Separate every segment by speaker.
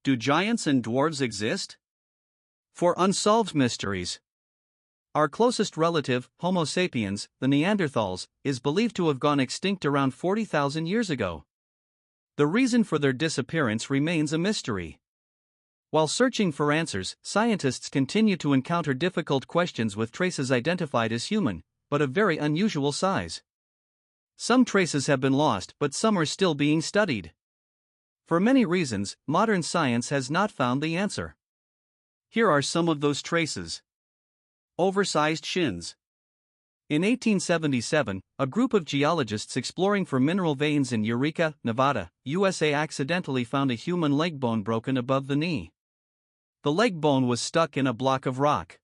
Speaker 1: Do giants and dwarves exist? For Unsolved Mysteries. Our closest relative, Homo sapiens, the Neanderthals, is believed to have gone extinct around 40,000 years ago. The reason for their disappearance remains a mystery. While searching for answers, scientists continue to encounter difficult questions with traces identified as human, but of very unusual size. Some traces have been lost, but some are still being studied. For many reasons, modern science has not found the answer. Here are some of those traces. Oversized shins. In 1877, a group of geologists exploring for mineral veins in Eureka, Nevada, USA accidentally found a human leg bone broken above the knee. The leg bone was stuck in a block of rock.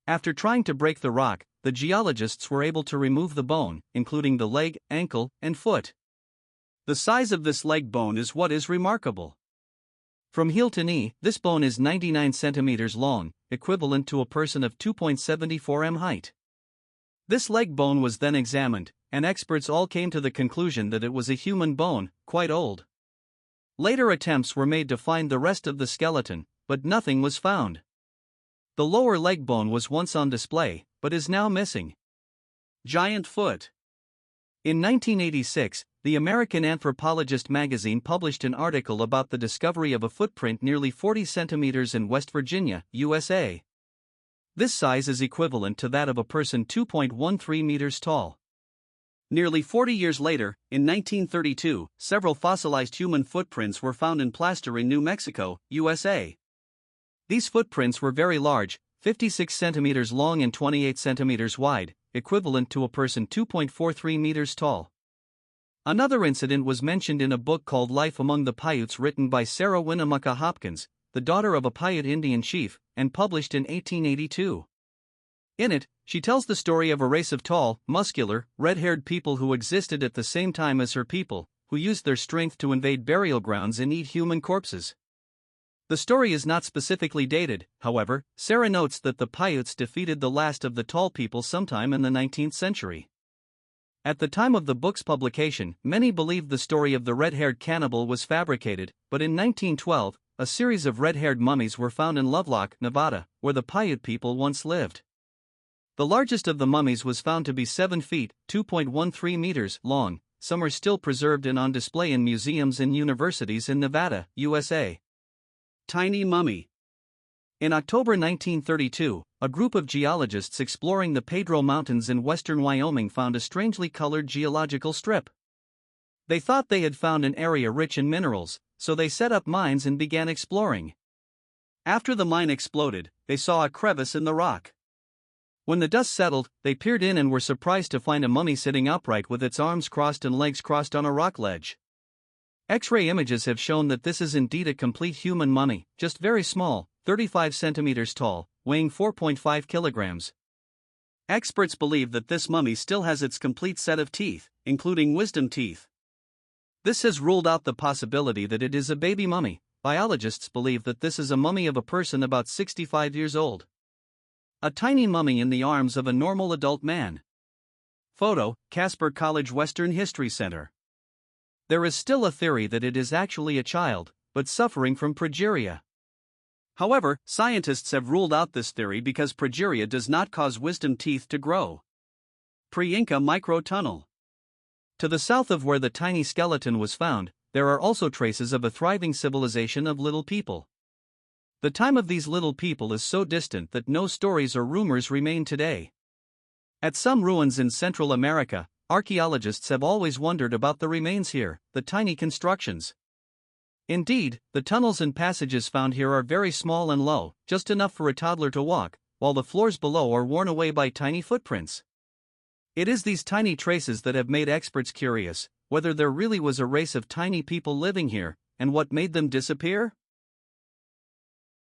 Speaker 1: After trying to break the rock, the geologists were able to remove the bone, including the leg, ankle, and foot. The size of this leg bone is what is remarkable. From heel to knee, this bone is 99 centimeters long, equivalent to a person of 2.74 m height. This leg bone was then examined, and experts all came to the conclusion that it was a human bone, quite old. Later attempts were made to find the rest of the skeleton, but nothing was found. The lower leg bone was once on display, but is now missing. Giant foot. In 1986, the American Anthropologist magazine published an article about the discovery of a footprint nearly 40 centimeters in West Virginia, USA. This size is equivalent to that of a person 2.13 meters tall. Nearly 40 years later, in 1932, several fossilized human footprints were found in Plaster in New Mexico, USA. These footprints were very large, 56 centimeters long and 28 centimeters wide, equivalent to a person 2.43 meters tall. Another incident was mentioned in a book called Life Among the Paiutes written by Sarah Winnemucca Hopkins, the daughter of a Paiute Indian chief, and published in 1882. In it, she tells the story of a race of tall, muscular, red-haired people who existed at the same time as her people, who used their strength to invade burial grounds and eat human corpses. The story is not specifically dated, however. Sarah notes that the Paiutes defeated the last of the tall people sometime in the 19th century. At the time of the book's publication, many believed the story of the red-haired cannibal was fabricated, but in 1912, a series of red-haired mummies were found in Lovelock, Nevada, where the Paiute people once lived. The largest of the mummies was found to be 7 feet, 2.13 meters, long. Some are still preserved and on display in museums and universities in Nevada, USA. Tiny mummy. In October 1932, a group of geologists exploring the Pedro Mountains in western Wyoming found a strangely colored geological strip. They thought they had found an area rich in minerals, so they set up mines and began exploring. After the mine exploded, they saw a crevice in the rock. When the dust settled, they peered in and were surprised to find a mummy sitting upright with its arms crossed and legs crossed on a rock ledge. X-ray images have shown that this is indeed a complete human mummy, just very small, 35 centimeters tall, weighing 4.5 kilograms. Experts believe that this mummy still has its complete set of teeth, including wisdom teeth. This has ruled out the possibility that it is a baby mummy. Biologists believe that this is a mummy of a person about 65 years old. A tiny mummy in the arms of a normal adult man. Photo, Casper College Western History Center. There is still a theory that it is actually a child, but suffering from progeria. However, scientists have ruled out this theory because progeria does not cause wisdom teeth to grow. Pre-Inca microtunnel. To the south of where the tiny skeleton was found, there are also traces of a thriving civilization of little people. The time of these little people is so distant that no stories or rumors remain today. At some ruins in Central America, archaeologists have always wondered about the remains here, the tiny constructions. Indeed, the tunnels and passages found here are very small and low, just enough for a toddler to walk, while the floors below are worn away by tiny footprints. It is these tiny traces that have made experts curious, whether there really was a race of tiny people living here, and what made them disappear?